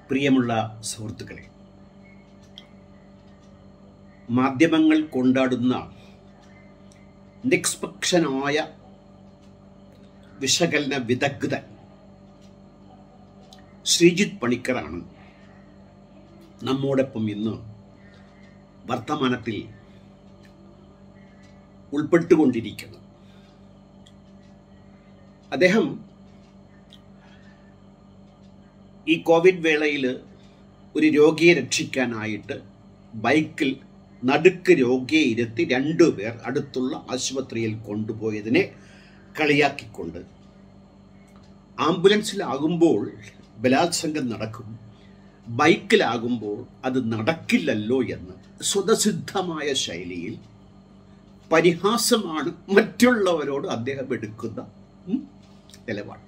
പ്രിയമുള്ള സുഹൃത്തുക്കളെ, മാധ്യമങ്ങൾ കൊണ്ടാടുന്ന നിഷ്പക്ഷനായ വിശകലന വിദഗ്ധൻ ശ്രീജിത്ത് പണിക്കറാണ് നമ്മോടൊപ്പം ഇന്ന് വർത്തമാനത്തിൽ ഉൾപ്പെട്ടുകൊണ്ടിരിക്കുന്നത്. അദ്ദേഹം ഈ കോവിഡ് വേളയിൽ ഒരു രോഗിയെ രക്ഷിക്കാനായിട്ട് ബൈക്കിൽ നടുക്ക് രോഗിയെ ഇരുത്തി 2 പേർ അടുത്തുള്ള ആശുപത്രിയിൽ കൊണ്ടുപോയതിനെ കളിയാക്കിക്കൊണ്ട് ആംബുലൻസിലാകുമ്പോൾ ബലാത്സംഗം നടക്കും, ബൈക്കിലാകുമ്പോൾ അത് നടക്കില്ലല്ലോ എന്ന് സ്വതസിദ്ധമായ ശൈലിയിൽ പരിഹാസമാണ് മറ്റുള്ളവരോട് അദ്ദേഹം എടുക്കുന്ന നിലപാട്.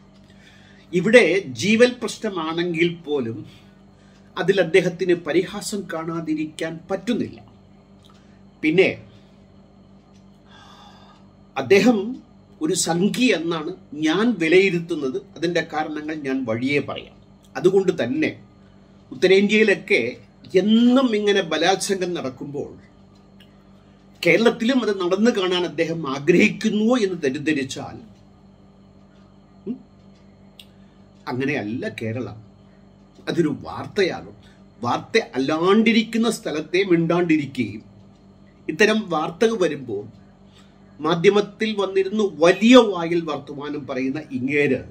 ഇവിടെ ജീവൽ പ്രശ്നമാണെങ്കിൽ പോലും അതിൽ അദ്ദേഹത്തിന് പരിഹാസം കാണാതിരിക്കാൻ പറ്റുന്നില്ല. പിന്നെ അദ്ദേഹം ഒരു സംഖ്യ എന്നാണ് ഞാൻ വിലയിരുത്തുന്നത്. അതിൻ്റെ കാരണങ്ങൾ ഞാൻ വഴിയേ പറയാം. അതുകൊണ്ട് തന്നെ ഉത്തരേന്ത്യയിലൊക്കെ എന്നും ഇങ്ങനെ ബലാത്സംഗം നടക്കുമ്പോൾ കേരളത്തിലും അത് നടന്നു കാണാൻ അദ്ദേഹം ആഗ്രഹിക്കുന്നുവോ എന്ന് തെറ്റിദ്ധരിച്ചാൽ അങ്ങനെയല്ല. കേരളം അതൊരു വാർത്തയാകും. വാർത്ത അല്ലാണ്ടിരിക്കുന്ന സ്ഥലത്തെ മിണ്ടാണ്ടിരിക്കുകയും ഇത്തരം വാർത്തകൾ വരുമ്പോൾ മാധ്യമത്തിൽ വന്നിരുന്നു വലിയ വായിൽ വർത്തമാനം പറയുന്ന ഇങ്ങേര്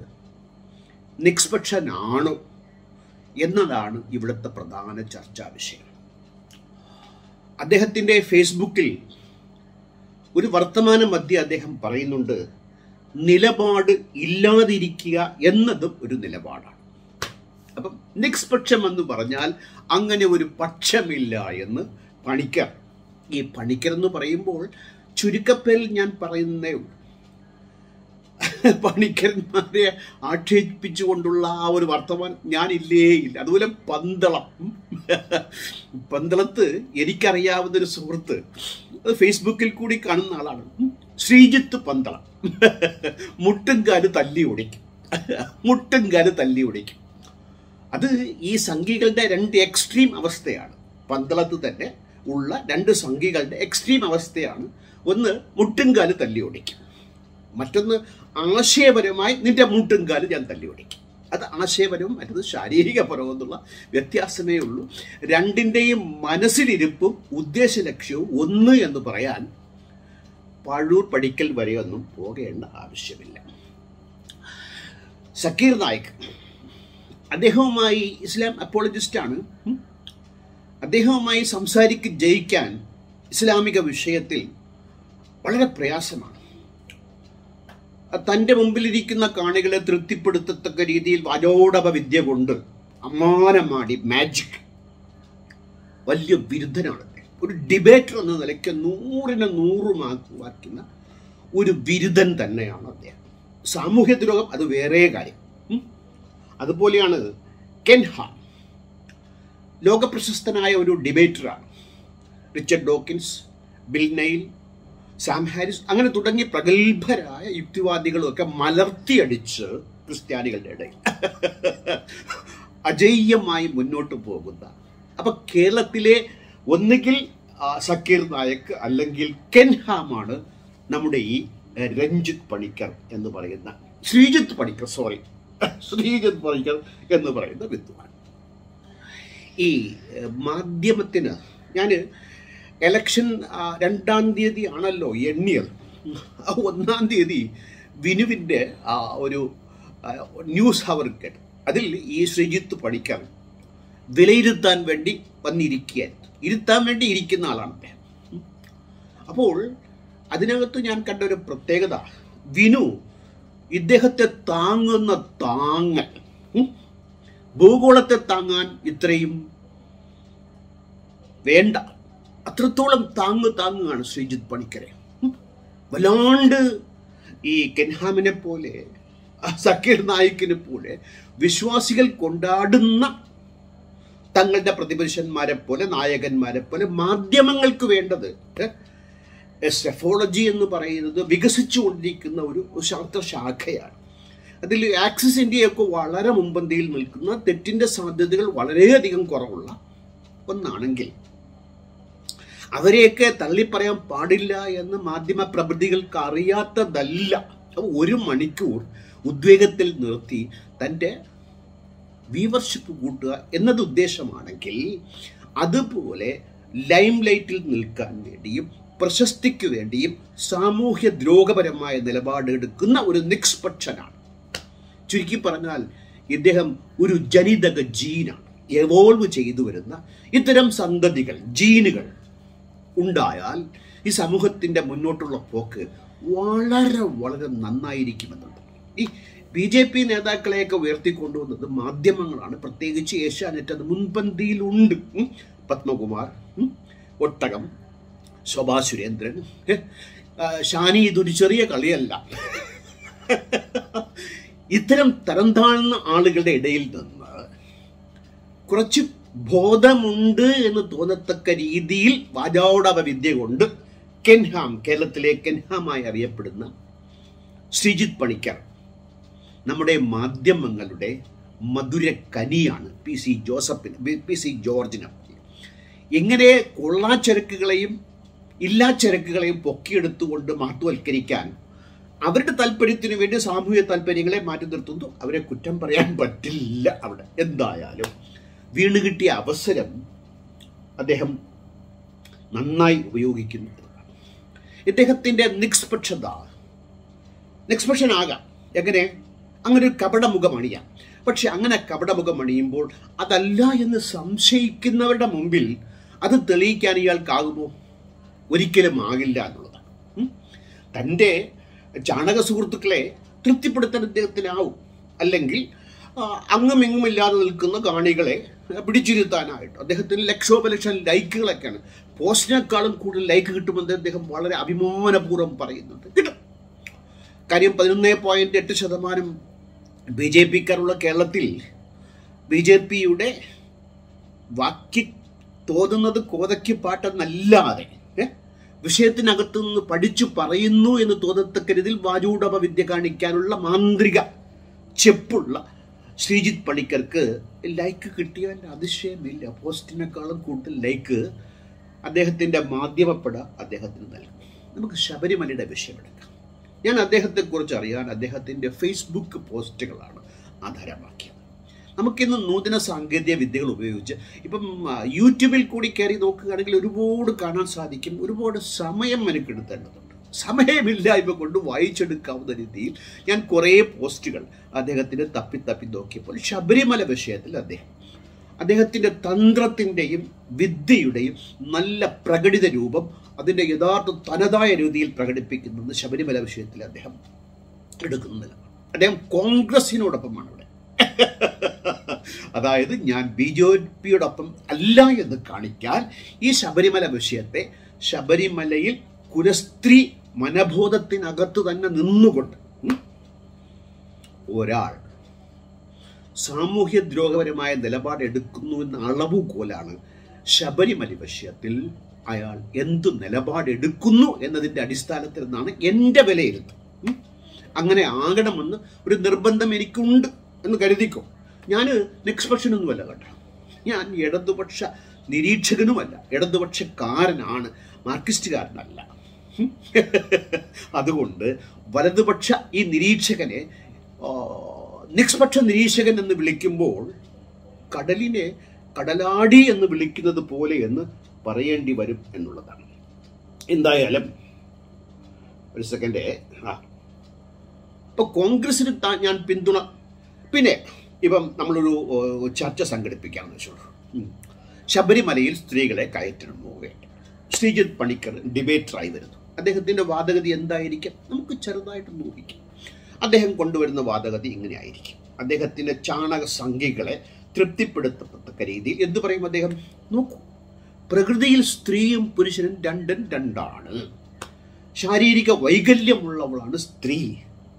നിഷ്പക്ഷനാണോ എന്നതാണ് ഇവിടുത്തെ പ്രധാന ചർച്ചാ വിഷയം. അദ്ദേഹത്തിൻ്റെ ഫേസ്ബുക്കിൽ ഒരു വർത്തമാന മധ്യ അദ്ദേഹം പറയുന്നുണ്ട്, നിലപാട് ഇല്ലാതിരിക്കുക എന്നതും ഒരു നിലപാടാണ്. അപ്പം നിഷ്പക്ഷം എന്ന് പറഞ്ഞാൽ അങ്ങനെ ഒരു പക്ഷമില്ല എന്ന് പണിക്കർ. ഈ പണിക്കർ എന്ന് പറയുമ്പോൾ ചുരുക്കപ്പേരിൽ ഞാൻ പറയുന്നേ ഉള്ളൂ. പണിക്കരന്മാരെ ആക്ഷേപിച്ചുകൊണ്ടുള്ള ആ ഒരു വർത്തമാനം ഞാനില്ലേ ഇല്ല. അതുപോലെ പന്തളത്ത് എനിക്കറിയാവുന്നൊരു സുഹൃത്ത്, അത് ഫേസ്ബുക്കിൽ കൂടി കാണുന്ന ആളാണ്, ശ്രീജിത്ത് പന്തളം. മുട്ടുംകാല് തല്ലി ഒടിക്കും, മുട്ടുംകാല് തല്ലി ഒടിക്കും. അത് ഈ സംഖ്യകളുടെ 2 എക്സ്ട്രീം അവസ്ഥയാണ്. പന്തളത്ത് തന്നെ ഉള്ള 2 സംഖ്യകളുടെ എക്സ്ട്രീം അവസ്ഥയാണ്. ഒന്ന് മുട്ടുംകാല് തല്ലി ഒടിക്കും, മറ്റൊന്ന് ആശയപരമായി നിന്റെ മുട്ടുംകാല് ഞാൻ തല്ലി ഒടിക്കും. അത് ആശയപരവും മറ്റത് ശാരീരികപരവും എന്നുള്ള വ്യത്യാസമേ ഉള്ളൂ. 2ൻ്റെയും മനസ്സിലിരിപ്പും ഉദ്ദേശ ലക്ഷ്യവും ഒന്ന് എന്ന് പറയാൻ പഴൂർ പഠിക്കൽ വരെയൊന്നും പോകേണ്ട ആവശ്യമില്ല. സക്കീർ നായിക്, അദ്ദേഹവുമായി ഇസ്ലാം അപ്പോളജിസ്റ്റാണ്. അദ്ദേഹവുമായി ജയിക്കാൻ ഇസ്ലാമിക വിഷയത്തിൽ വളരെ പ്രയാസമാണ്. തൻ്റെ മുമ്പിലിരിക്കുന്ന കാണികളെ തൃപ്തിപ്പെടുത്തത്തക്ക രീതിയിൽ വാചോടപ വിദ്യ കൊണ്ട് അമ്മാനമാടി മാജിക് വലിയ ബിരുദനാണ്. ഒരു ഡിബേറ്റർ എന്ന നിലയ്ക്ക് 100ന് 100 മാർക്ക് വാക്കുന്ന ഒരു ബിരുദൻ തന്നെയാണ് അദ്ദേഹം. സാമൂഹ്യ ദ്രോഹം അത് വേറെ കാര്യം. അതുപോലെയാണ് കെൻ ഹാം, ലോകപ്രശസ്തനായ ഒരു ഡിബേറ്ററാണ്. Richard Dawkins, Bill Nye, Sam Harris, അങ്ങനെ തുടങ്ങി പ്രഗത്ഭരായ യുക്തിവാദികളൊക്കെ മലർത്തിയടിച്ച് ക്രിസ്ത്യാനികളുടെ ഇടയിൽ അജയ്യമായി മുന്നോട്ട് പോകുന്ന. അപ്പൊ കേരളത്തിലെ ഒന്നുകിൽ സക്കീർ നായക് അല്ലെങ്കിൽ കെൻ ഹാമാണ് നമ്മുടെ ഈ രഞ്ജിത്ത് പണിക്കർ എന്ന് പറയുന്ന ശ്രീജിത്ത് പണിക്കർ എന്ന് പറയുന്ന വിദ്വാൻ. ഈ മാധ്യമത്തിന് ഞാൻ എലക്ഷൻ 2-ാം തീയതി ആണല്ലോ എണ്ണിയത്. 1-ാം തീയതി വിനുവിൻ്റെ ഒരു ന്യൂസ് അവർ കേട്ടു. അതിൽ ഈ ശ്രീജിത്ത് പണിക്കർ വിലയിരുത്താൻ വേണ്ടി ഇരുത്താൻ വേണ്ടി ഇരിക്കുന്ന ആളാണ് അദ്ദേഹം. അപ്പോൾ അതിനകത്ത് ഞാൻ കണ്ട ഒരു പ്രത്യേകത, വിനു ഇദ്ദേഹത്തെ താങ്ങുന്ന താങ്ങൽ, ഭൂഗോളത്തെ താങ്ങാൻ ഇത്രയും വേണ്ട, അത്രത്തോളം താങ്ങുകയാണ് ശ്രീജിത്ത് പണിക്കരെ. വല്ലാണ്ട് ഈ കെൻഹാമിനെ പോലെ സക്കീർ നായിക്കിനെ പോലെ വിശ്വാസികൾ കൊണ്ടാടുന്ന തങ്ങളുടെ പ്രതിപുരുഷന്മാരെ പോലെ നായകന്മാരെ പോലെ മാധ്യമങ്ങൾക്ക് വേണ്ടത് സെഫോളജി എന്ന് പറയുന്നത് വികസിച്ചുകൊണ്ടിരിക്കുന്ന ഒരു ശാസ്ത്രശാഖയാണ്. അതിൽ ആക്സിസ് ഇന്ത്യയൊക്കെ വളരെ മുൻപന്തിയിൽ നിൽക്കുന്ന, തെറ്റിൻ്റെ സാധ്യതകൾ വളരെയധികം കുറവുള്ള ഒന്നാണെങ്കിൽ അവരെയൊക്കെ തള്ളിപ്പറയാൻ പാടില്ല എന്ന് മാധ്യമ പ്രഭൃതികൾക്ക് അറിയാത്തതല്ല. 1 മണിക്കൂർ ഉദ്വേഗത്തിൽ നിർത്തി തൻ്റെ വ്യൂവർഷിപ്പ് കൂട്ടുക എന്നത് ഉദ്ദേശമാണെങ്കിൽ, അതുപോലെ ലൈം ലൈറ്റിൽ നിൽക്കാൻ വേണ്ടിയും പ്രശസ്തിക്ക് വേണ്ടിയും സാമൂഹ്യ ദ്രോഹപരമായ നിലപാടെടുക്കുന്ന ഒരു നിഷ്പക്ഷനാണ്. ചുരുക്കി പറഞ്ഞാൽ ഇദ്ദേഹം ഒരു ജനിതക ജീനാണ്. എവോൾവ് ചെയ്തു വരുന്ന ഇത്തരം സന്തതികൾ, ജീനുകൾ ഉണ്ടായാൽ ഈ സമൂഹത്തിൻ്റെ മുന്നോട്ടുള്ള പോക്ക് വളരെ വളരെ നന്നായിരിക്കുമെന്നുണ്ട്. ഈ BJP നേതാക്കളെയൊക്കെ ഉയർത്തിക്കൊണ്ടുവന്നത് മാധ്യമങ്ങളാണ്. പ്രത്യേകിച്ച് ഏഷ്യാനെറ്റ് അത് മുൻപന്തിയിലുണ്ട്. പത്മകുമാർ, ഒട്ടകം, ശോഭാ സുരേന്ദ്രൻ, ഷാനി, ഇതൊരു ചെറിയ കളിയല്ല. ഇത്തരം തരം താഴ്ന്ന ആളുകളുടെ ഇടയിൽ നിന്ന് കുറച്ച് ബോധമുണ്ട് എന്ന് തോന്നത്തക്ക രീതിയിൽ വാചാടക വിദ്യ കൊണ്ട് കെൻഹാം, കേരളത്തിലെ കെൻഹാമായി അറിയപ്പെടുന്ന ശ്രീജിത്ത് പണിക്കർ നമ്മുടെ മാധ്യമങ്ങളുടെ മധുരക്കനിയാണ്. PC ജോർജിന് എങ്ങനെ കൊള്ളാച്ചരക്കുകളെയും ഇല്ലാച്ചരക്കുകളെയും പൊക്കിയെടുത്തുകൊണ്ട് മഹത്വവൽക്കരിക്കാൻ അവരുടെ താല്പര്യത്തിന് വേണ്ടി സാമൂഹ്യ താല്പര്യങ്ങളെ മാറ്റി നിർത്തുന്നു. അവരെ കുറ്റം പറയാൻ പറ്റില്ല. അവിടെ എന്തായാലും വീണ് കിട്ടിയ അവസരം അദ്ദേഹം നന്നായി ഉപയോഗിക്കുന്നു. ഇദ്ദേഹത്തിൻ്റെ നിഷ്പക്ഷനാകാം. എങ്ങനെ? അങ്ങനെ ഒരു കപടമുഖം അണിയാം. പക്ഷെ അങ്ങനെ കപടമുഖം അണിയുമ്പോൾ അതല്ല എന്ന് സംശയിക്കുന്നവരുടെ മുമ്പിൽ അത് തെളിയിക്കാൻ ഇയാൾക്കാകുമോ? ഒരിക്കലും ആകില്ല എന്നുള്ളതാണ്. തൻ്റെ ചാണക സുഹൃത്തുക്കളെ തൃപ്തിപ്പെടുത്താൻ അദ്ദേഹത്തിനാവും. അല്ലെങ്കിൽ അങ്ങുമിങ്ങുമില്ലാതെ നിൽക്കുന്ന കാണികളെ പിടിച്ചിരുത്താനായിട്ട് അദ്ദേഹത്തിന് ലക്ഷോപലക്ഷം ലൈക്കുകളൊക്കെയാണ്. പോസ്റ്റിനേക്കാളും കൂടുതൽ ലൈക്ക് കിട്ടുമെന്ന് അദ്ദേഹം വളരെ അഭിമാനപൂർവ്വം പറയുന്നുണ്ട്. കിട്ടും. കാര്യം 11.8% BJPക്കാരുള്ള കേരളത്തിൽ BJPയുടെ വാക്കി തോന്നുന്നത് കോതയ്ക്ക് പാട്ടെന്നല്ലാതെ വിഷയത്തിനകത്തു നിന്ന് പഠിച്ചു പറയുന്നു എന്ന് തോന്നത്തക്ക രീതിയിൽ വാചൂടപ വിദ്യ കാണിക്കാനുള്ള മാന്ത്രിക ചെപ്പുള്ള ശ്രീജിത്ത് പണിക്കർക്ക് ലൈക്ക് കിട്ടിയാൽ അതിശയമില്ല. പോസ്റ്റിനേക്കാളും കൂടുതൽ ലൈക്ക് അദ്ദേഹത്തിൻ്റെ മാധ്യമപ്പട അദ്ദേഹത്തിന് നൽകും. നമുക്ക് ശബരിമലയുടെ വിഷയമെടുക്കാം. ഞാൻ അദ്ദേഹത്തെക്കുറിച്ച് അറിയാൻ അദ്ദേഹത്തിൻ്റെ ഫേസ്ബുക്ക് പോസ്റ്റുകളാണ് ആധാരമാക്കിയത്. നമുക്കിന്ന് നൂതന സാങ്കേതിക വിദ്യകൾ ഉപയോഗിച്ച് ഇപ്പം യൂട്യൂബിൽ കൂടി കയറി നോക്കുകയാണെങ്കിൽ ഒരുപാട് കാണാൻ സാധിക്കും. ഒരുപാട് സമയം മെനക്കെടുത്തേണ്ടതുണ്ട്. സമയമില്ലായ്മ കൊണ്ട് വായിച്ചെടുക്കാവുന്ന രീതിയിൽ ഞാൻ കുറേ പോസ്റ്റുകൾ അദ്ദേഹത്തിന് തപ്പി നോക്കിയപ്പോൾ ശബരിമല വിഷയത്തിൽ അദ്ദേഹത്തിൻ്റെ തന്ത്രത്തിൻ്റെയും വിദ്യയുടെയും നല്ല പ്രകടിത രൂപം, അതിൻ്റെ യഥാർത്ഥ തനതായ രീതിയിൽ പ്രകടിപ്പിക്കുന്നത് ശബരിമല വിഷയത്തിൽ അദ്ദേഹം എടുക്കുന്നില്ല. അദ്ദേഹം കോൺഗ്രസിനോടൊപ്പമാണ് ഇവിടെ. അതായത് ഞാൻ BJPയോടൊപ്പം അല്ല എന്ന് കാണിക്കാൻ ഈ ശബരിമല വിഷയത്തെ ശബരിമലയിൽ കുലസ്ത്രീ മനബോധത്തിനകത്ത് തന്നെ നിന്നുകൊണ്ട് ഒരാൾ സാമൂഹ്യ ദ്രോഹപരമായ നിലപാടെടുക്കുന്നു എന്ന അളവുകോലാണ് ശബരിമല വിഷയത്തിൽ അയാൾ എന്തു നിലപാടെടുക്കുന്നു എന്നതിൻ്റെ അടിസ്ഥാനത്തിൽ നിന്നാണ് എൻ്റെ വിലയിരുത്തൽ. അങ്ങനെ ആകണമെന്ന് ഒരു നിർബന്ധം എനിക്കുണ്ട് എന്ന് കരുതിക്കോ. ഞാൻ നിഷ്പക്ഷനൊന്നുമല്ല കേട്ടോ. ഞാൻ ഇടതുപക്ഷ നിരീക്ഷകനുമല്ല, ഇടതുപക്ഷക്കാരനാണ്, മാർക്സിസ്റ്റുകാരനല്ല. അതുകൊണ്ട് വലതുപക്ഷ ഈ നിരീക്ഷകനെ നിഷ്പക്ഷ നിരീക്ഷകൻ എന്ന് വിളിക്കുമ്പോൾ കടലിനെ കടലാടി എന്ന് വിളിക്കുന്നത് പോലെ എന്ന് പറയേണ്ടി വരും എന്നുള്ളതാണ്. എന്തായാലും ഒരു സെക്കൻഡ്. ഇപ്പൊ കോൺഗ്രസിന് ഞാൻ പിന്തുണ. പിന്നെ ഇപ്പം നമ്മളൊരു ചർച്ച സംഘടിപ്പിക്കാമെന്ന് വെച്ചോളൂ. ശബരിമലയിൽ സ്ത്രീകളെ കയറ്റിടുന്നു. ശ്രീജിത്ത് പണിക്കർ ഡിബേറ്ററായി വരുന്നു. അദ്ദേഹത്തിൻ്റെ വാദഗതി എന്തായിരിക്കും? നമുക്ക് ചെറുതായിട്ട് ഊഹിക്കാം. അദ്ദേഹം കൊണ്ടുവരുന്ന വാദഗതി ഇങ്ങനെ ആയിരിക്കും. അദ്ദേഹത്തിൻ്റെ ചാണക സംഖ്യകളെ തൃപ്തിപ്പെടുത്തത്തക്ക രീതിയിൽ എന്തു പറയും അദ്ദേഹം? നോക്കൂ, പ്രകൃതിയിൽ സ്ത്രീയും പുരുഷനും രണ്ടാണ്. ശാരീരിക വൈകല്യമുള്ളവളാണ് സ്ത്രീ.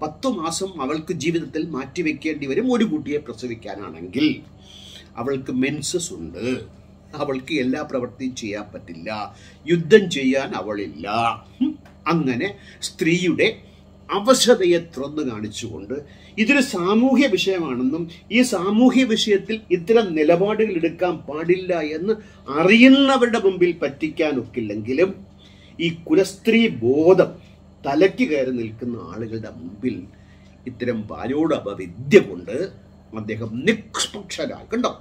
10 മാസം അവൾക്ക് ജീവിതത്തിൽ മാറ്റിവെക്കേണ്ടി വരും ഒരു കുട്ടിയെ പ്രസവിക്കാനാണെങ്കിൽ. അവൾക്ക് മെൻസസ് ഉണ്ട്. അവൾക്ക് എല്ലാ പ്രവൃത്തിയും ചെയ്യാൻ പറ്റില്ല. യുദ്ധം ചെയ്യാൻ അവളില്ല. അങ്ങനെ സ്ത്രീയുടെ അവശതയെ തുറന്നു കാണിച്ചുകൊണ്ട് ഇതൊരു സാമൂഹ്യ വിഷയമാണെന്നും ഈ സാമൂഹ്യ വിഷയത്തിൽ ഇത്തരം നിലപാടുകൾ എടുക്കാൻ പാടില്ല എന്ന് അറിയുന്നവരുടെ മുമ്പിൽ പറ്റിക്കാനൊക്കില്ലെങ്കിലും ഈ കുലസ്ത്രീ ബോധം തലയ്ക്ക് കയറി നിൽക്കുന്ന ആളുകളുടെ മുമ്പിൽ ഇത്തരം ബാലോട് അപവിദ്യ കൊണ്ട് അദ്ദേഹം നിഷ്പക്ഷരായി. കണ്ടോ,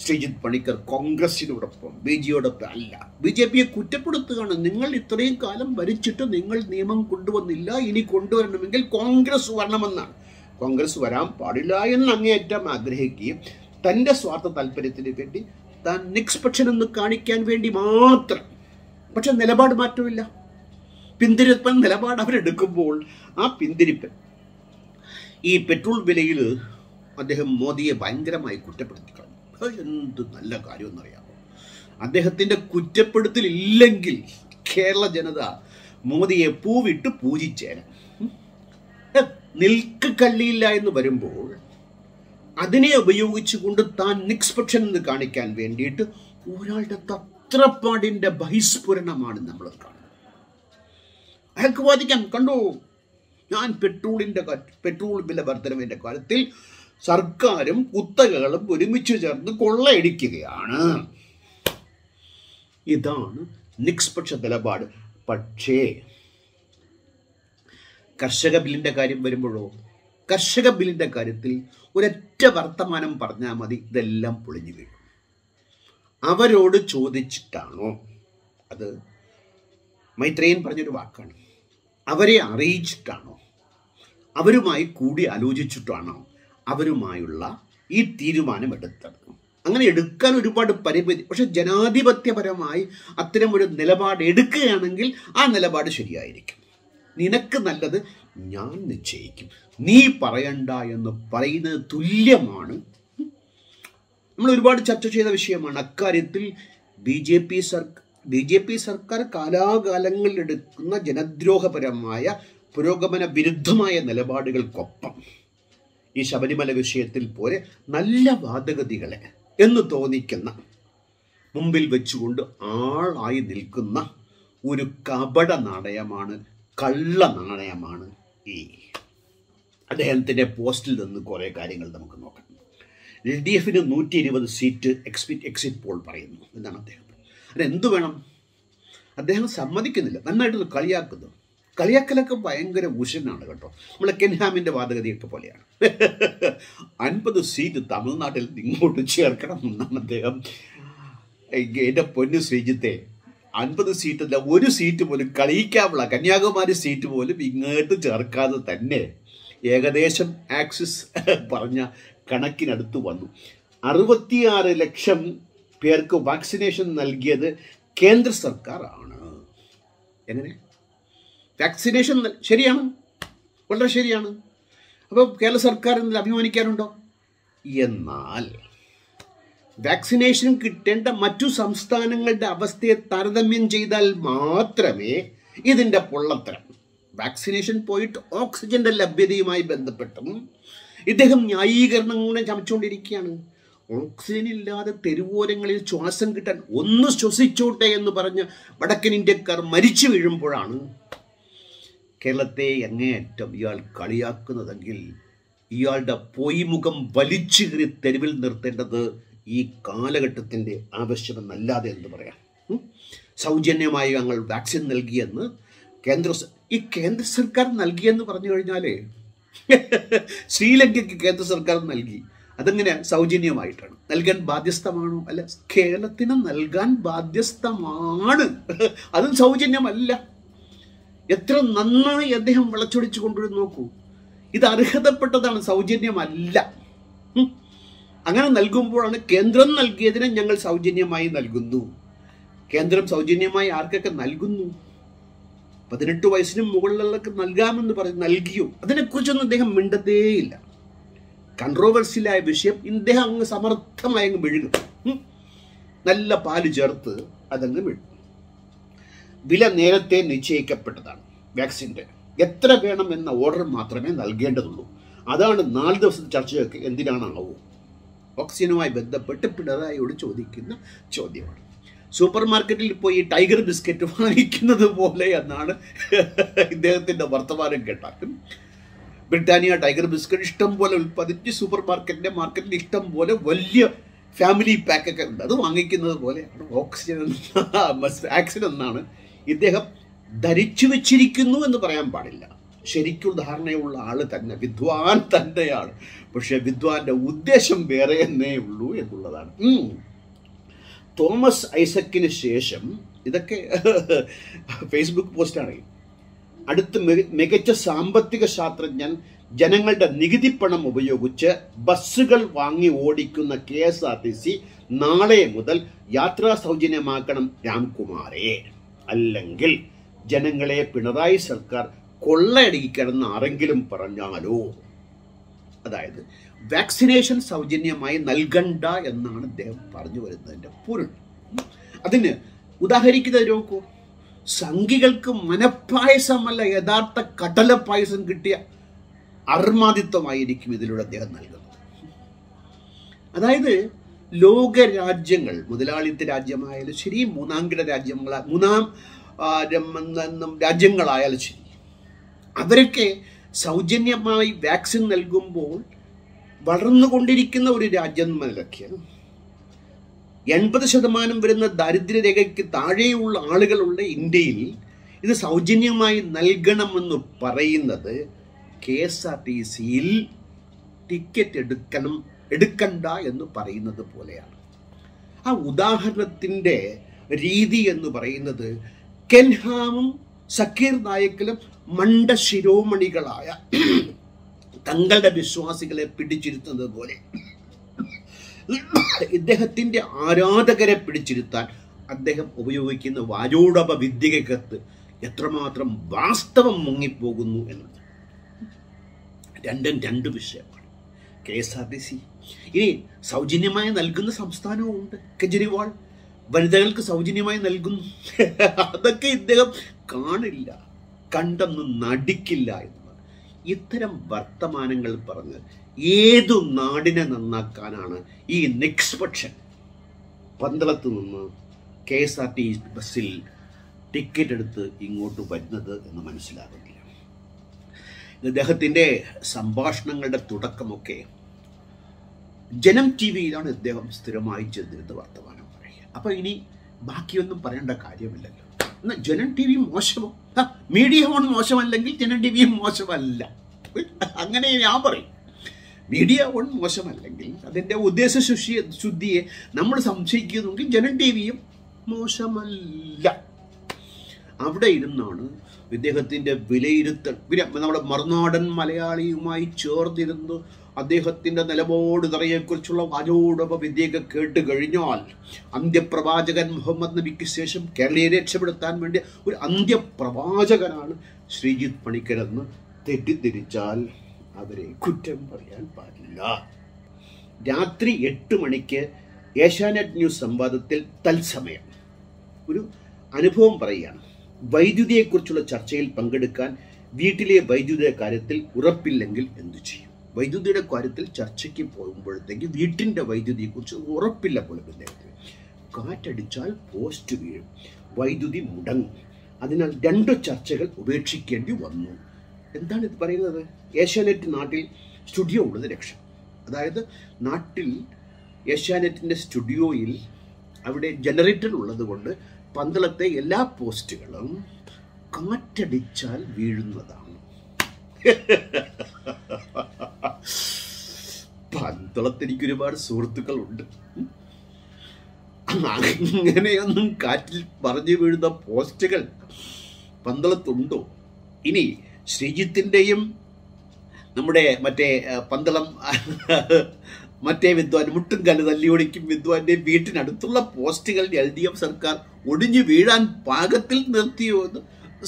ശ്രീജിത്ത് പണിക്കർ കോൺഗ്രസിനോടൊപ്പം ബിജെപിയോടൊപ്പം അല്ല, BJPയെ കുറ്റപ്പെടുത്തുകയാണ്. നിങ്ങൾ ഇത്രയും കാലം ഭരിച്ചിട്ട് നിങ്ങൾ നിയമം കൊണ്ടുവന്നില്ല, ഇനി കൊണ്ടുവരണമെങ്കിൽ കോൺഗ്രസ് വരണമെന്നാണ്. കോൺഗ്രസ് വരാൻ പാടില്ല എന്ന് അങ്ങേയറ്റം ആഗ്രഹിക്കുകയും തൻ്റെ സ്വാർത്ഥ താല്പര്യത്തിന് വേണ്ടി താൻ നിഷ്പക്ഷനെന്ന് കാണിക്കാൻ വേണ്ടി മാത്രം. പക്ഷെ നിലപാട് മാറ്റമില്ല. പിന്തിരിപ്പൻ നിലപാട് അവരെടുക്കുമ്പോൾ ആ പിന്തിരിപ്പൻ ഈ പെട്രോൾ വിലയിൽ അദ്ദേഹം മോദിയെ ഭയങ്കരമായി കുറ്റപ്പെടുത്തി കളഞ്ഞു. എന്ത് നല്ല കാര്യമെന്നറിയാമോ? അദ്ദേഹത്തിൻ്റെ കുറ്റപ്പെടുത്തലില്ലെങ്കിൽ കേരള ജനത മോദിയെ പൂവിട്ട് പൂജിച്ചേനെ. നിൽക്ക് കള്ളിയില്ല എന്ന് വരുമ്പോൾ അതിനെ ഉപയോഗിച്ചുകൊണ്ട് താൻ നിഷ്പക്ഷൻ എന്ന് കാണിക്കാൻ വേണ്ടിയിട്ട് ഒരാളുടെ തത്രപ്പാടിൻ്റെ ബഹിസ്ഫുരണമാണ് നമ്മൾ കാണുന്നത്. അയാൾക്ക് വാദിക്കാം, കണ്ടോ ഞാൻ പെട്രോൾ വില വർധനവിൻ്റെ കാര്യത്തിൽ സർക്കാരും കുത്തകകളും ഒരുമിച്ച് ചേർന്ന് കൊള്ളയടിക്കുകയാണ്. ഇതാണ് നിഷ്പക്ഷ നിലപാട്. പക്ഷേ കർഷക ബില്ലിൻ്റെ കാര്യം വരുമ്പോഴോ, കർഷക ബില്ലിൻ്റെ കാര്യത്തിൽ ഒരൊറ്റ വർത്തമാനം പറഞ്ഞാൽ മതി, ഇതെല്ലാം പൊളിഞ്ഞു വീഴും. അവരോട് ചോദിച്ചിട്ടാണോ? അത് മൈത്രേയൻ പറഞ്ഞൊരു വാക്കാണ്. അവരെ അറിയിച്ചിട്ടാണോ? അവരുമായി കൂടി ആലോചിച്ചിട്ടാണോ അവരുമായുള്ള ഈ തീരുമാനം എടുത്തത്? അങ്ങനെ എടുക്കാൻ ഒരുപാട് പരിമിതി. പക്ഷെ ജനാധിപത്യപരമായി അത്തരം ഒരു നിലപാട് എടുക്കുകയാണെങ്കിൽ ആ നിലപാട് ശരിയായിരിക്കും. നിനക്ക് നല്ലത് ഞാൻ നിശ്ചയിക്കും, നീ പറയണ്ട എന്ന് പറയുന്നത് തുല്യമാണ്. നമ്മൾ ഒരുപാട് ചർച്ച ചെയ്ത വിഷയമാണ്. അക്കാര്യത്തിൽ BJP സർക്കാർ കാലാകാലങ്ങളിൽ എടുക്കുന്ന ജനദ്രോഹപരമായ പുരോഗമന വിരുദ്ധമായ നിലപാടുകൾക്കൊപ്പം ഈ ശബരിമല വിഷയത്തിൽ പോലെ നല്ല വാദഗതികളെ എന്ന് തോന്നിക്കുന്ന മുമ്പിൽ വെച്ചുകൊണ്ട് ആളായി നിൽക്കുന്ന ഒരു കപട നാണയമാണ്, കള്ള നാണയമാണ് ഈ അദ്ദേഹത്തിൻ്റെ പോസ്റ്റിൽ നിന്ന് കുറേ കാര്യങ്ങൾ നമുക്ക് നോക്കാം. LDFന് 120 സീറ്റ് എക്സിറ്റ് പോൾ പറയുന്നു. എന്താണ് അദ്ദേഹം? അതെന്തു വേണം? അദ്ദേഹം സമ്മതിക്കുന്നില്ല, നന്നായിട്ട് കളിയാക്കുന്നു. കളിയാക്കലൊക്കെ ഭയങ്കര ഉഷനാണ് കേട്ടോ. നമ്മളെ കെൻഹാമിൻ്റെ വാദഗതിയൊക്കെ പോലെയാണ്. 50 സീറ്റ് തമിഴ്നാട്ടിൽ ഇങ്ങോട്ട് ചേർക്കണം എന്നാണ് അദ്ദേഹം. എൻ്റെ പൊന്നു ശ്രീജിത്തെ, 50 സീറ്റല്ല, ഒരു സീറ്റ് പോലും കളിയിക്കാവുള്ള കന്യാകുമാരി സീറ്റ് പോലും ഇങ്ങോട്ട് ചേർക്കാതെ തന്നെ ഏകദേശം ആക്സിസ് പറഞ്ഞ കണക്കിനടുത്ത് വന്നു. 66 ലക്ഷം പേർക്ക് വാക്സിനേഷൻ നൽകിയത് കേന്ദ്ര സർക്കാർ ആണ്. എങ്ങനെ വാക്സിനേഷൻ? ശരിയാണ്, വളരെ ശരിയാണ്. അപ്പോൾ കേരള സർക്കാർ എന്നതിൽ അഭിമാനിക്കാറുണ്ടോ? എന്നാൽ വാക്സിനേഷൻ കിട്ടേണ്ട മറ്റു സംസ്ഥാനങ്ങളുടെ അവസ്ഥയെ താരതമ്യം ചെയ്താൽ മാത്രമേ ഇതിൻ്റെ പൊള്ളത്തരം. വാക്സിനേഷൻ പോയിട്ട് ഓക്സിജന്റെ ലഭ്യതയുമായി ബന്ധപ്പെട്ടും ഇദ്ദേഹം ന്യായീകരണങ്ങളെ ചമച്ചുകൊണ്ടിരിക്കുകയാണ്. ഓക്സിജൻ ഇല്ലാതെ തെരുവോരങ്ങളിൽ ശ്വാസം കിട്ടാൻ ഒന്ന് ശ്വസിച്ചോട്ടെ എന്ന് പറഞ്ഞ് വടക്കൻ ഇന്ത്യക്കാർ മരിച്ചു വീഴുമ്പോഴാണ് കേരളത്തെ അങ്ങേയറ്റം ഇയാൾ കളിയാക്കുന്നതെങ്കിൽ ഇയാളുടെ പൊയ്മുഖം വലിച്ചു കീറി തെരുവിൽ നിർത്തേണ്ടത് ഈ കാലഘട്ടത്തിൻ്റെ ആവശ്യമെന്നല്ലാതെ എന്ന് പറയാം. സൗജന്യമായി ഞങ്ങൾ വാക്സിൻ നൽകിയെന്ന് കേന്ദ്ര സർക്കാർ നൽകിയെന്ന് പറഞ്ഞു കഴിഞ്ഞാലേ ശ്രീലങ്കയ്ക്ക് കേന്ദ്ര സർക്കാർ നൽകി. അതെങ്ങനെ സൗജന്യമായിട്ടാണ്? നൽകാൻ ബാധ്യസ്ഥമാണോ? അല്ല, കേരളത്തിന് നൽകാൻ ബാധ്യസ്ഥമാണ്, അതും സൗജന്യമല്ല. എത്ര നന്നായി അദ്ദേഹം വിളച്ചൊടിച്ചു കൊണ്ടുവരും നോക്കൂ. ഇത് അർഹതപ്പെട്ടതാണ്, സൗജന്യമല്ല. അങ്ങനെ നൽകുമ്പോഴാണ് കേന്ദ്രം നൽകിയതിനെ ഞങ്ങൾ സൗജന്യമായി നൽകുന്നു. കേന്ദ്രം സൗജന്യമായി ആർക്കൊക്കെ നൽകുന്നു? 18 വയസ്സിന് മുകളിലുള്ളവർക്ക് നൽകാമെന്ന് പറഞ്ഞ് നൽകിയോ? അതിനെക്കുറിച്ചൊന്നും അദ്ദേഹം മിണ്ടതേയില്ല. കൺട്രോവേഴ്സിയലായ വിഷയം ഇദ്ദേഹം അങ്ങ് സമർത്ഥമായി അങ്ങ് മെഴുകും. നല്ല പാല് ചേർത്ത് അതങ്ങ് മെഴുകും. വില നേരത്തെ നിശ്ചയിക്കപ്പെട്ടതാണ്. വാക്സിൻ്റെ എത്ര വേണം എന്ന ഓർഡർ മാത്രമേ നൽകേണ്ടതുള്ളൂ. അതാണ് 4 ദിവസത്തെ ചർച്ചയൊക്കെ എന്തിനാണാവോ? ഓക്സിജനുമായി ബന്ധപ്പെട്ട് പിണറായിയോട് ചോദിക്കുന്ന ചോദ്യമാണ്. സൂപ്പർ മാർക്കറ്റിൽ പോയി ടൈഗർ ബിസ്ക്കറ്റ് വാങ്ങിക്കുന്നത് പോലെ എന്നാണ് ഇദ്ദേഹത്തിൻ്റെ വർത്തമാനം കേട്ടാൽ. ബ്രിട്ടാനിയ ടൈഗർ ബിസ്ക്കറ്റ് ഇഷ്ടം പോലെ ഉൽപ്പാദിച്ച് സൂപ്പർ മാർക്കറ്റിൽ ഇഷ്ടം പോലെ വലിയ ഫാമിലി പാക്കൊക്കെ ഉണ്ട്. അത് വാങ്ങിക്കുന്നത് പോലെയാണ് വാക്സിൻ എന്നാണ് ഇദ്ദേഹം ധരിച്ചു വെച്ചിരിക്കുന്നു എന്ന് പറയാൻ പാടില്ല. ശരിക്കും ധാരണയുള്ള ആള് തന്നെ, വിദ്വാൻ തന്നെയാണ്. പക്ഷെ വിദ്വാന്റെ ഉദ്ദേശം വേറെ തന്നെ ഉള്ളൂ എന്നുള്ളതാണ്. തോമസ് ഐസക്കിന് ശേഷം, ഇതൊക്കെ ഫേസ്ബുക്ക് പോസ്റ്റാണ്, അടുത്ത മികച്ച സാമ്പത്തിക ശാസ്ത്രജ്ഞൻ ജനങ്ങളുടെ നികുതിപ്പണം ഉപയോഗിച്ച് ബസ്സുകൾ വാങ്ങി ഓടിക്കുന്ന KSRTC നാളെ മുതൽ യാത്രാ സൗജന്യമാക്കണം രാംകുമാരെ, അല്ലെങ്കിൽ ജനങ്ങളെ പിണറായി സർക്കാർ കൊള്ളയടിക്കണമെന്ന് ആരെങ്കിലും പറഞ്ഞാലോ. അതായത് വാക്സിനേഷൻ സൗജന്യമായി നൽകണ്ട എന്നാണ് അദ്ദേഹം പറഞ്ഞു വരുന്നതിൻ്റെ പൊരുൾ. അതിന് ഉദാഹരിക്കുന്നത് നോക്കൂ. സംഘികൾക്ക് മനപ്പായസമല്ല, യഥാർത്ഥ കടല പായസം കിട്ടിയ അർമാദിത്വമായിരിക്കും ഇതിലൂടെ അദ്ദേഹം നൽകുന്നത്. അതായത് ലോകരാജ്യങ്ങൾ, മുതലാളിത്ത രാജ്യമായാലും ശരി, മൂന്നാം രാജ്യങ്ങളായാലും ശരി, അവരൊക്കെ സൗജന്യമായി വാക്സിൻ നൽകുമ്പോൾ വളർന്നുകൊണ്ടിരിക്കുന്ന ഒരു രാജ്യം നിലയ്ക്ക് 80% വരുന്ന ദാരിദ്ര്യരേഖയ്ക്ക് താഴെയുള്ള ആളുകളുള്ള ഇന്ത്യയിൽ ഇത് സൗജന്യമായി നൽകണമെന്ന് പറയുന്നത് KSRTCയിൽ ടിക്കറ്റ് എടുക്കണ്ട എന്ന് പറയുന്നത് പോലെയാണ്. ആ ഉദാഹരണത്തിൻ്റെ രീതി എന്ന് പറയുന്നത് കെൻഹാമും സക്കീർ നായിക്കിലും മണ്ട ശിരോമണികളായ തങ്ങളുടെ വിശ്വാസികളെ പിടിച്ചിരുത്തുന്നത് പോലെ ഇദ്ദേഹത്തിൻ്റെ ആരാധകരെ പിടിച്ചിരുത്താൻ അദ്ദേഹം ഉപയോഗിക്കുന്ന വാചോടപ വിദ്യകത്ത് എത്രമാത്രം വാസ്തവം മുങ്ങിപ്പോകുന്നു എന്നത് രണ്ടും രണ്ട് വിഷയമാണ്. KSRTC ഇനി സൗജന്യമായി നൽകുന്ന സംസ്ഥാനവും ഉണ്ട്. കെജ്രിവാൾ വനിതകൾക്ക് സൗജന്യമായി നൽകുന്നു. അതൊക്കെ ഇദ്ദേഹം കാണില്ല, കണ്ടൊന്നും നടിക്കില്ല എന്നുള്ളത്. ഇത്തരം വർത്തമാനങ്ങൾ പറഞ്ഞ് ഏതു നാടിനെ നന്നാക്കാനാണ് ഈ നിഷ്പക്ഷൻ പന്തളത്ത് നിന്ന് KSRTC ബസ്സിൽ ടിക്കറ്റ് എടുത്ത് ഇങ്ങോട്ട് വരുന്നത് എന്ന് മനസ്സിലാകുന്നില്ല. ഇദ്ദേഹത്തിൻ്റെ സംഭാഷണങ്ങളുടെ തുടക്കമൊക്കെ ജനം TV-യിലാണ് ഇദ്ദേഹം സ്ഥിരമായി ചെന്നിരുന്ന വർത്തമാനം പറയുക. അപ്പം ഇനി ബാക്കിയൊന്നും പറയേണ്ട കാര്യമില്ലല്ലോ. എന്നാൽ ജനം TV മോശമോ? മീഡിയ വൺ മോശമല്ലെങ്കിൽ ജനം TV മോശമല്ല, അങ്ങനെ ഞാൻ പറയും. മീഡിയ വൺ മോശമല്ലെങ്കിൽ അതിൻ്റെ ഉദ്ദേശ ശുദ്ധിയെ നമ്മൾ സംശയിക്കുന്നെങ്കിൽ ജനം TV-യും മോശമല്ല. അവിടെ ഇരുന്നാണ് ഇദ്ദേഹത്തിൻ്റെ വിലയിരുത്തൽ. പിന്നെ നമ്മുടെ മറുനാടൻ മലയാളിയുമായി ചേർന്നിരുന്ന് അദ്ദേഹത്തിൻ്റെ നിലപാടുതറയെക്കുറിച്ചുള്ള വാചോടപ വിദ്യയൊക്കെ കേട്ട് കഴിഞ്ഞാൽ അന്ത്യപ്രവാചകൻ മുഹമ്മദ് നബിക്ക് ശേഷം കേരളീയരെ രക്ഷപ്പെടുത്താൻ വേണ്ടി ഒരു അന്ത്യപ്രവാചകനാണ് ശ്രീജിത്ത് പണിക്കരെന്ന് തെറ്റിദ്ധരിച്ചാൽ അവരെ കുറ്റം പറയാൻ പാടില്ല. രാത്രി 8 മണിക്ക് ഏഷ്യാനെറ്റ് ന്യൂസ് സംവാദത്തിൽ തത്സമയം ഒരു അനുഭവം പറയുകയാണ്. വൈദ്യുതിയെക്കുറിച്ചുള്ള ചർച്ചയിൽ പങ്കെടുക്കാൻ വീട്ടിലെ വൈദ്യുതിയുടെ കാര്യത്തിൽ ഉറപ്പില്ലെങ്കിൽ എന്തു ചെയ്യും? വൈദ്യുതിയുടെ കാര്യത്തിൽ ചർച്ചയ്ക്ക് പോകുമ്പോഴത്തേക്ക് വീട്ടിൻ്റെ വൈദ്യുതിയെക്കുറിച്ച് ഉറപ്പില്ല പോലും ഇദ്ദേഹത്തിന്. കാറ്റടിച്ചാൽ പോസ്റ്റ് വീഴും, വൈദ്യുതി മുടങ്ങും. അതിനാൽ 2 ചർച്ചകൾ ഉപേക്ഷിക്കേണ്ടി വന്നു. എന്താണ് ഇത് പറയുന്നത്? ഏഷ്യാനെറ്റ് നാട്ടിൽ സ്റ്റുഡിയോ ഉള്ളത് രക്ഷ. അതായത് നാട്ടിൽ ഏഷ്യാനെറ്റിൻ്റെ സ്റ്റുഡിയോയിൽ അവിടെ ജനറേറ്റർ ഉള്ളത് കൊണ്ട് പന്തളത്തെ എല്ലാ പോസ്റ്റുകളും കാറ്റടിച്ചാൽ വീഴുന്നതാണ്. പന്തളത്ത് എനിക്ക് ഒരുപാട് സുഹൃത്തുക്കളുണ്ട്. അങ്ങനെയൊന്നും കാറ്റിൽ പറഞ്ഞു വീഴുന്ന പോസ്റ്റുകൾ പന്തളത്തുണ്ടോ? ഇനി ശ്രീജിത്തിൻ്റെയും നമ്മുടെ പന്തളം മറ്റേ വിദ്വാൻ മുട്ടുംകാല് തല്ലിയൊടിക്കും വിദ്വാന്റെ വീട്ടിനടുത്തുള്ള പോസ്റ്റുകൾ LDF സർക്കാർ ഒടിഞ്ഞു വീഴാൻ പാകത്തിൽ നിർത്തിയോ എന്ന്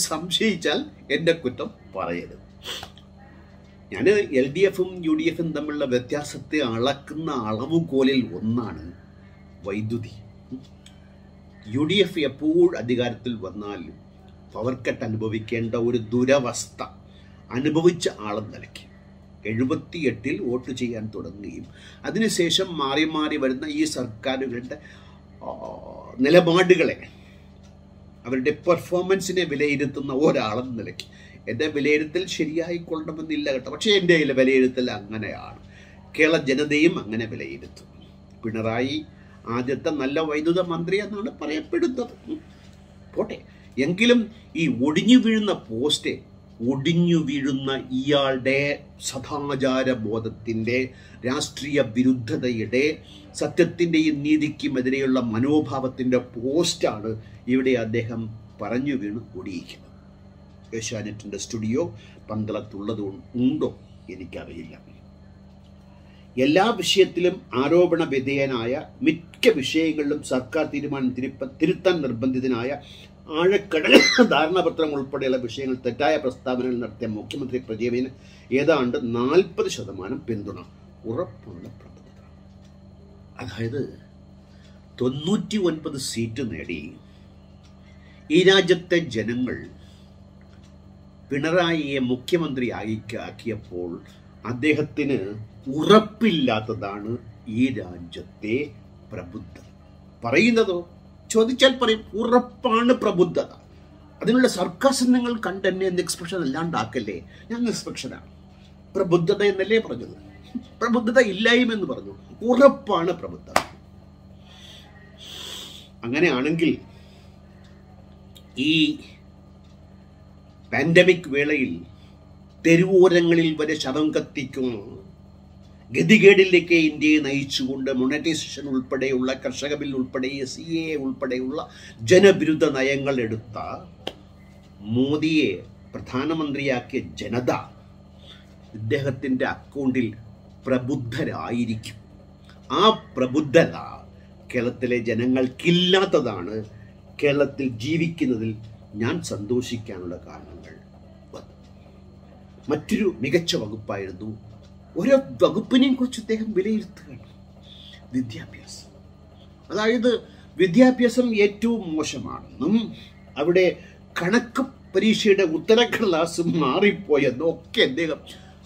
സംശയിച്ചാൽ എൻ്റെ കുറ്റം പറയരുത്. ഞാൻ LDF-ഉം UDF-ഉം തമ്മിലുള്ള വ്യത്യാസത്തെ അളക്കുന്ന അളവുകോലിൽ ഒന്നാണ് വൈദ്യുതി. UDF എപ്പോൾ അധികാരത്തിൽ വന്നാലും പവർ കട്ട് അനുഭവിക്കേണ്ട ഒരു ദുരവസ്ഥ അനുഭവിച്ച ആളെന്ന നിലയ്ക്ക് 78-ൽ വോട്ട് ചെയ്യാൻ തുടങ്ങുകയും അതിനുശേഷം മാറി മാറി വരുന്ന ഈ സർക്കാരുകളുടെ നിലപാടുകളെ, അവരുടെ പെർഫോമൻസിനെ വിലയിരുത്തുന്ന ഒരാളെന്ന നിലയ്ക്ക് എൻ്റെ വിലയിരുത്തൽ ശരിയായിക്കൊള്ളണമെന്നില്ല കേട്ടോ. പക്ഷേ എൻ്റെ വിലയിരുത്തൽ അങ്ങനെയാണ്. കേരള ജനതയും അങ്ങനെ വിലയിരുത്തും. പിണറായി ആദ്യത്തെ നല്ല വൈദ്യുത മന്ത്രി എന്നാണ് പറയപ്പെടുന്നത്. പോട്ടെ, എങ്കിലും ഈ ഒടിഞ്ഞു വീഴുന്ന പോസ്റ്റ്, ഒടിഞ്ഞു വീഴുന്ന ഇയാളുടെ സദാചാര ബോധത്തിൻ്റെ, രാഷ്ട്രീയ വിരുദ്ധതയുടെ, സത്യത്തിൻ്റെയും നീതിക്കുമെതിരെയുള്ള മനോഭാവത്തിൻ്റെ പോസ്റ്റാണ് ഇവിടെ അദ്ദേഹം പറഞ്ഞു വീണ് ഒടിയിക്കുന്നത്. ഏഷ്യാനെറ്റിൻ്റെ സ്റ്റുഡിയോ പന്തളത്തുള്ളത് ഉണ്ടോ എനിക്കറിയില്ല. എല്ലാ വിഷയത്തിലും ആരോപണ വിധേയനായ, മിക്ക വിഷയങ്ങളിലും സർക്കാർ തീരുമാനം തിരുത്താൻ നിർബന്ധിതനായ, ആഴക്കടൽ ധാരണാപത്രം ഉൾപ്പെടെയുള്ള വിഷയങ്ങൾ തെറ്റായ പ്രസ്താവനകൾ നടത്തിയ മുഖ്യമന്ത്രി പ്രജീവിന് ഏതാണ്ട് 40% പിന്തുണ ഉറപ്പുള്ള പ്രബുദ്ധത. അതായത് 99 സീറ്റ് നേടി ഈ രാജ്യത്തെ ജനങ്ങൾ പിണറായിയെ മുഖ്യമന്ത്രി ആക്കിയപ്പോൾ അദ്ദേഹത്തിന് ഉറപ്പില്ലാത്തതാണ് ഈ രാജ്യത്തെ പ്രബുദ്ധത. പറയുന്നതോ, ചോദിച്ചാൽ പറയും ഉറപ്പാണ് പ്രബുദ്ധത. അതിനുള്ള സർക്കാസം നിങ്ങൾ കണ്ടെന്നെ എക്സ്പ്രഷൻ അല്ലാണ്ടാക്കല്ലേ. ഞാൻ നിഷ്പക്ഷനാണ്. പ്രബുദ്ധത എന്നല്ലേ പറഞ്ഞത്, പ്രബുദ്ധത ഇല്ലായ്മെന്ന് പറഞ്ഞു. ഉറപ്പാണ് പ്രബുദ്ധത. അങ്ങനെയാണെങ്കിൽ ഈ പാൻഡമിക് വേളയിൽ തെരുവോരങ്ങളിൽ വരെ ശവം കത്തിക്കുന്ന ഗതികേടിലേക്ക് ഇന്ത്യയെ നയിച്ചുകൊണ്ട് മോണിറ്റൈസേഷൻ ഉൾപ്പെടെയുള്ള, കർഷക ബിൽ ഉൾപ്പെടെ, CAA ഉൾപ്പെടെയുള്ള ജനവിരുദ്ധ നയങ്ങൾ എടുത്ത മോദിയെ പ്രധാനമന്ത്രിയാക്കിയ ജനത ഇദ്ദേഹത്തിൻ്റെ അക്കൗണ്ടിൽ പ്രബുദ്ധരായിരിക്കും. ആ പ്രബുദ്ധത കേരളത്തിലെ ജനങ്ങൾക്കില്ലാത്തതാണ് കേരളത്തിൽ ജീവിക്കുന്നതിൽ ഞാൻ സന്തോഷിക്കാനുള്ള കാരണങ്ങൾ. മറ്റൊരു മികച്ച വകുപ്പായിരുന്നു, ഓരോ വകുപ്പിനെയും കുറിച്ച് അദ്ദേഹം വിലയിരുത്തുകയാണ്. വിദ്യാഭ്യാസം. അതായത് വിദ്യാഭ്യാസം ഏറ്റവും മോശമാണെന്നും അവിടെ കണക്ക് പരീക്ഷയുടെ ഉത്തരക്കടലാസ് മാറിപ്പോയെന്നും ഒക്കെ അദ്ദേഹം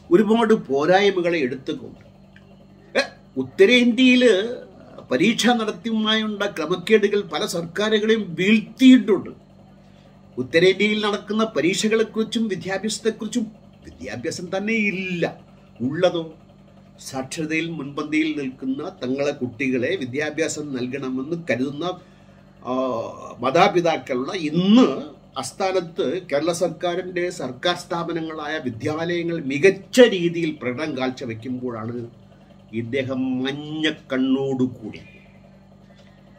ഒരുപാട് പോരായ്മകളെ എടുത്തുകൊണ്ട്, ഉത്തരേന്ത്യയിൽ പരീക്ഷ നടത്തിയുമായുണ്ട ക്രമക്കേടുകൾ പല സർക്കാരുകളെയും വീഴ്ത്തിയിട്ടുണ്ട്. ഉത്തരേന്ത്യയിൽ നടക്കുന്ന പരീക്ഷകളെക്കുറിച്ചും വിദ്യാഭ്യാസത്തെക്കുറിച്ചും വിദ്യാഭ്യാസം തന്നെ ഇല്ല. ഉള്ളതോ സാക്ഷരതയിൽ മുൻപന്തിയിൽ നിൽക്കുന്ന തങ്ങളെ കുട്ടികളെ വിദ്യാഭ്യാസം നൽകണമെന്ന് കരുതുന്ന മാതാപിതാക്കളുള്ള ഇന്ന് അസ്ഥാനത്ത് കേരള സർക്കാരിൻ്റെ സർക്കാർ സ്ഥാപനങ്ങളായ വിദ്യാലയങ്ങൾ മികച്ച രീതിയിൽ പ്രകടനം കാഴ്ചവെക്കുമ്പോഴാണ് ഇദ്ദേഹം മഞ്ഞക്കണ്ണോടുകൂടി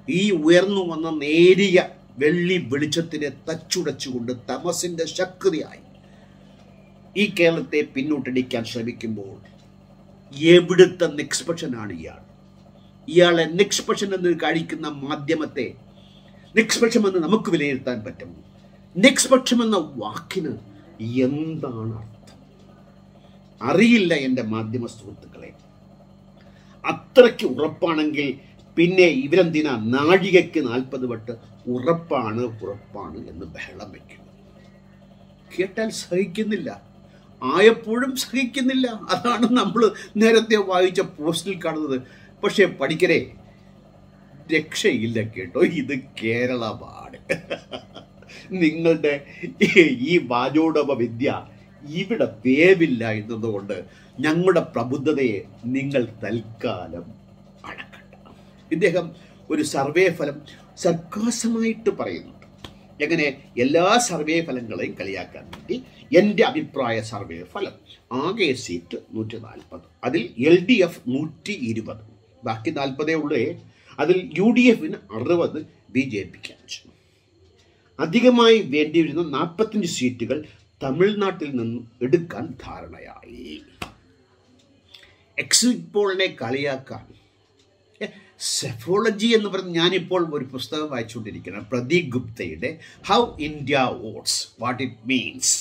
ഈ ഉയർന്നു വന്ന നേരിയ വെള്ളി വെളിച്ചത്തിനെ തച്ചുടച്ചുകൊണ്ട് തമസിൻ്റെ ശക്തിയായി ഈ കേരളത്തെ പിന്നോട്ടടിക്കാൻ ശ്രമിക്കുമ്പോൾ എവിടുത്തെ നിഷ്പക്ഷനാണ് ഇയാളെ നിഷ്പക്ഷൻ എന്ന് കഴിക്കുന്ന മാധ്യമത്തെ നിഷ്പക്ഷമെന്ന് നമുക്ക് വിലയിരുത്താൻ പറ്റും. നിഷ്പക്ഷമെന്ന വാക്കിന് എന്താണ് അർത്ഥം അറിയില്ല എൻ്റെ മാധ്യമ സുഹൃത്തുക്കളെ. അത്രയ്ക്ക് ഉറപ്പാണെങ്കിൽ പിന്നെ ഇവരെന്തിനാ നാഴികയ്ക്ക് 40 വട്ട് ഉറപ്പാണ് എന്ന് ബഹളം വയ്ക്കുന്നു? കേട്ടാൽ സഹിക്കുന്നില്ല, ആയപ്പോഴും സഹിക്കുന്നില്ല. അതാണ് നമ്മൾ നേരത്തെ വായിച്ച പോസ്റ്റിൽ കാണുന്നത്. പക്ഷേ പഠിക്കരെ, രക്ഷയില്ല കേട്ടോ. ഇത് കേരളമാണ്. നിങ്ങളുടെ ഈ വാചോടമ വിദ്യ ഇവിടെ വേവില്ല എന്നതുകൊണ്ട് ഞങ്ങളുടെ പ്രബുദ്ധതയെ നിങ്ങൾ തൽക്കാലം അടക്കണ്ട. ഇദ്ദേഹം ഒരു സർവേ ഫലം സർക്കാസമായിട്ട് പറയുന്നുണ്ട്. എങ്ങനെ? എല്ലാ സർവേ ഫലങ്ങളെയും കളിയാക്കാൻ വേണ്ടി എൻ്റെ അഭിപ്രായ സർവേ ഫലം ആകെ സീറ്റ് 140, അതിൽ LDF 120, ബാക്കി 40 ഉള്ളേ. അതിൽ UDFന് 60, BJPക്ക് 5. അധികമായി വേണ്ടിവരുന്ന 45 സീറ്റുകൾ തമിഴ്നാട്ടിൽ നിന്നും എടുക്കാൻ ധാരണയായി. എക്സിറ്റ് പോളിനെ കളിയാക്കാൻ സെഫോളജി എന്ന് പറഞ്ഞ് ഞാനിപ്പോൾ ഒരു പുസ്തകം വായിച്ചുകൊണ്ടിരിക്കുകയാണ്, പ്രദീപ് ഗുപ്തയുടെ how India votes what it means.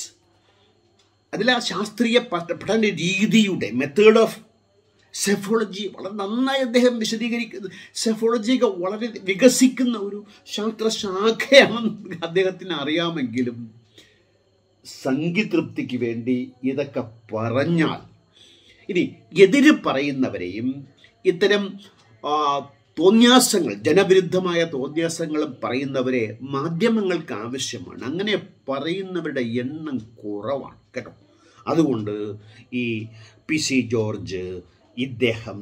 അതിൽ ആ ശാസ്ത്രീയ പഠന രീതിയുടെ മെത്തേഡ് ഓഫ് സെഫോളജി വളരെ നന്നായി അദ്ദേഹം വിശദീകരിക്കുന്നത്. സെഫോളജിയൊക്കെ വളരെ വികസിക്കുന്ന ഒരു ശാസ്ത്രശാഖയാണെന്ന് അദ്ദേഹത്തിന് അറിയാമെങ്കിലും സംഘതൃപ്തിക്ക് വേണ്ടി ഇതൊക്കെ പറഞ്ഞാൽ ഇനി എതിര് പറയുന്നവരെയും ഇത്തരം തോന്യാസങ്ങൾ, ജനവിരുദ്ധമായ തോന്യാസങ്ങളും പറയുന്നവരെ മാധ്യമങ്ങൾക്ക് ആവശ്യമാണ്. അങ്ങനെ പറയുന്നവരുടെ എണ്ണം കുറവാണ് കേട്ടോ. അതുകൊണ്ട് ഈ PC ജോർജ്, ഇദ്ദേഹം,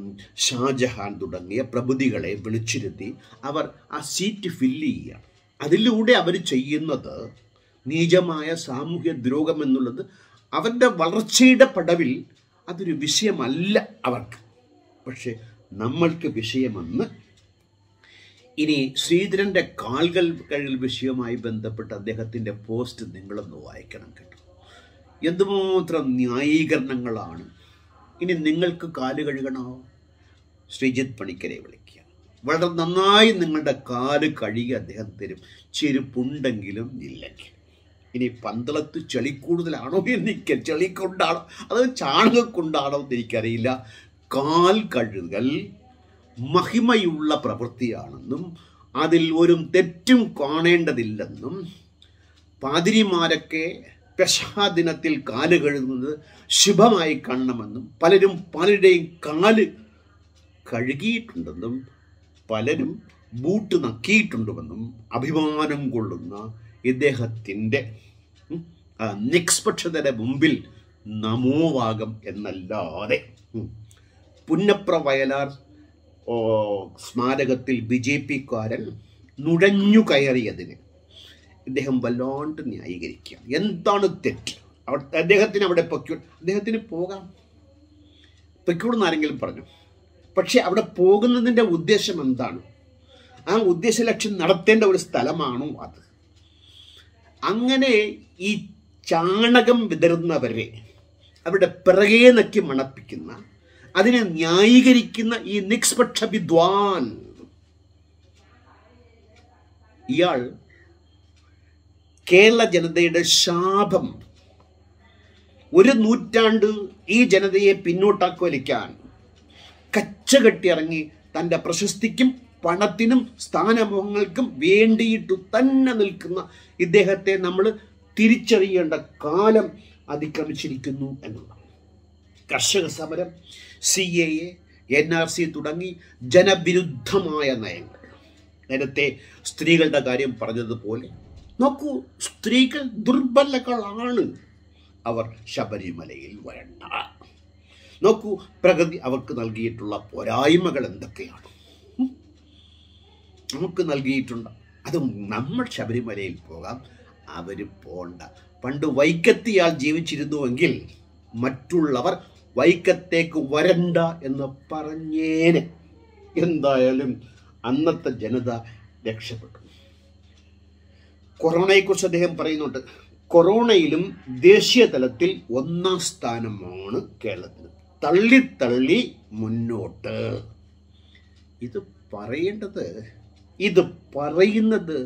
ഷാജഹാൻ തുടങ്ങിയ പ്രഭുതികളെ വിളിച്ചിരുത്തി അവർ ആ സീറ്റ് ഫില്ല് ചെയ്യുകയാണ്. അതിലൂടെ അവർ ചെയ്യുന്നത് നീചമായ സാമൂഹ്യ ദ്രോഹം എന്നുള്ളത് അവരുടെ വളർച്ചയുടെ പടവിൽ അതൊരു വിഷയമല്ല അവർക്ക്. പക്ഷെ നമ്മൾക്ക് വിഷയമെന്ന്. ഇനി ശ്രീധരൻ്റെ കാൽകൾ കഴുകൽ വിഷയവുമായി ബന്ധപ്പെട്ട് അദ്ദേഹത്തിൻ്റെ പോസ്റ്റ് നിങ്ങളൊന്ന് വായിക്കണം കേട്ടോ. എന്തുമാത്രം ന്യായീകരണങ്ങളാണ്. ഇനി നിങ്ങൾക്ക് കാല് കഴുകണോ, ശ്രീജിത്ത് പണിക്കരെ വിളിക്കുക, വളരെ നന്നായി നിങ്ങളുടെ കാല് കഴുകി അദ്ദേഹം തരും, ചെരുപ്പുണ്ടെങ്കിലും ഇല്ലെങ്കിൽ. ഇനി പന്തളത്ത് ചെളി കൂടുതലാണോ എനിക്ക്, ചെളി കൊണ്ടാണോ അത് ചാണകം കൊണ്ടാണോ എന്ന് എനിക്കറിയില്ല. കാൽ കഴുകൽ മഹിമയുള്ള പ്രവൃത്തിയാണെന്നും അതിൽ ഒരു തെറ്റും കാണേണ്ടതില്ലെന്നും പാതിരിമാരൊക്കെ പെസഹ ദിനത്തിൽ കാല് കഴുകുന്നത് ശുഭമായി കാണണമെന്നും പലരും പലരുടെയും കാല് കഴുകിയിട്ടുണ്ടെന്നും പലരും ബൂട്ട് നക്കിയിട്ടുണ്ടെന്നും അഭിമാനം കൊള്ളുന്ന ഇദ്ദേഹത്തിൻ്റെ നിഷ്പക്ഷതയുടെ മുമ്പിൽ നമോവാകം എന്നല്ലാതെ പുന്നപ്ര വയലാർ സ്മാരകത്തിൽ BJP-കാരൻ നുഴഞ്ഞു കയറിയതിന് ഇദ്ദേഹം വല്ലാണ്ട് ന്യായീകരിക്കുക. എന്താണ് തെറ്റ്? അദ്ദേഹത്തിന് അവിടെ അദ്ദേഹത്തിന് പൊയ്ക്കൂടെന്ന് ആരെങ്കിലും പറഞ്ഞു. പക്ഷെ അവിടെ പോകുന്നതിൻ്റെ ഉദ്ദേശം എന്താണ്? ആ ഉദ്ദേശ ലക്ഷ്യം നടത്തേണ്ട ഒരു സ്ഥലമാണോ അത്? അങ്ങനെ ഈ ചാണകം വിതറുന്നവരെ അവരുടെ പിറകെ നക്കി മണപ്പിക്കുന്ന, അതിനെ ന്യായീകരിക്കുന്ന ഈ നിഷ്പക്ഷ വിദ്വാൻ, ഇയാൾ കേരള ജനതയുടെ ശാപം. ഒരു നൂറ്റാണ്ട് ഈ ജനതയെ പിന്നോട്ടാക്കി വലിക്കാൻ കച്ചകെട്ടിറങ്ങി തൻ്റെ പ്രശസ്തിക്കും പണത്തിനും സ്ഥാനമോഹങ്ങൾക്കും വേണ്ടിയിട്ടു തന്നെ നിൽക്കുന്ന ഇദ്ദേഹത്തെ നമ്മൾ തിരിച്ചറിയേണ്ട കാലം അതിക്രമിച്ചിരിക്കുന്നു എന്നുള്ളതാണ്. കർഷക സമരം, CAA, NRC തുടങ്ങി ജനവിരുദ്ധമായ നയങ്ങൾ. നേരത്തെ സ്ത്രീകളുടെ കാര്യം പറഞ്ഞതുപോലെ നോക്കൂ, സ്ത്രീകൾ ദുർബലകളാണ്, അവർ ശബരിമലയിൽ വരണ്ട. നോക്കൂ, പ്രകൃതി അവർക്ക് നൽകിയിട്ടുള്ള പോരായ്മകൾ എന്തൊക്കെയാണ് നമുക്ക് നൽകിയിട്ടുണ്ട്. അത് നമ്മൾ ശബരിമലയിൽ പോകാം, അവർ പോണ്ട. പണ്ട് വൈക്കത്തിയാൾ ജീവിച്ചിരുന്നുവെങ്കിൽ മറ്റുള്ളവർ വൈക്കത്തേക്ക് വരണ്ട എന്ന് പറഞ്ഞേനെ. എന്തായാലും അന്നത്തെ ജനത രക്ഷപ്പെട്ടു. കൊറോണയെക്കുറിച്ച് അദ്ദേഹം പറയുന്നുണ്ട്. കൊറോണയിലും ദേശീയ തലത്തിൽ 1-ാം സ്ഥാനമാണ് കേരളത്തിന്. തള്ളി മുന്നോട്ട്. ഇത് പറയുന്നത്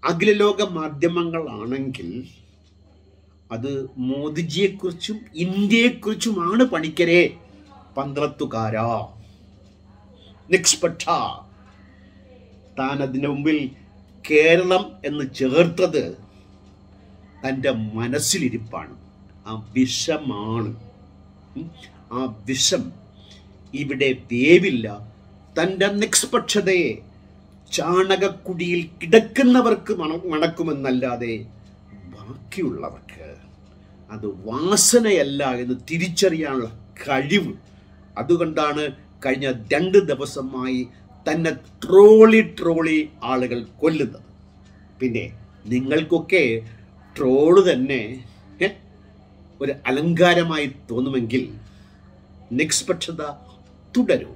അഖിലലോക മാധ്യമങ്ങളാണെങ്കിൽ അത് മോദിജിയെക്കുറിച്ചും ഇന്ത്യയെക്കുറിച്ചുമാണ്. പണിക്കരെ, പന്തളത്തുകാരാ, നിഷ്പക്ഷ. താൻ അതിൻ്റെ മുമ്പിൽ കേരളം എന്ന് ചേർത്തത് തൻ്റെ മനസ്സിലിരിപ്പാണ്. ആ വിഷമാണ്. ആ വിഷം ഇവിടെ വേവില്ല. തൻ്റെ നിഷ്പക്ഷതയെ ചാണകക്കുടിയിൽ കിടക്കുന്നവർക്ക് മണക്കുമെന്നല്ലാതെ ബാക്കിയുള്ളവർക്ക് അത് വാസനയല്ല എന്ന് തിരിച്ചറിയാനുള്ള കഴിവ്. അതുകൊണ്ടാണ് കഴിഞ്ഞ 2 ദിവസമായി തന്നെ ട്രോളി ആളുകൾ കൊല്ലുന്നത്. പിന്നെ നിങ്ങൾക്കൊക്കെ ട്രോള് തന്നെ ഒരു അലങ്കാരമായി തോന്നുമെങ്കിൽ നിഷ്പക്ഷത തുടരൂ,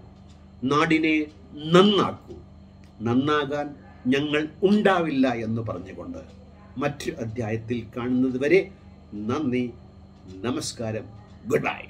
നാടിനെ നന്നാക്കൂ. നന്നാകാൻ ഞങ്ങൾ ഉണ്ടാവില്ല എന്ന് പറഞ്ഞുകൊണ്ട് മറ്റൊരു അധ്യായത്തിൽ കാണുന്നത് വരെ നന്ദി, നമസ്കാരം, ഗുഡ് ബൈ.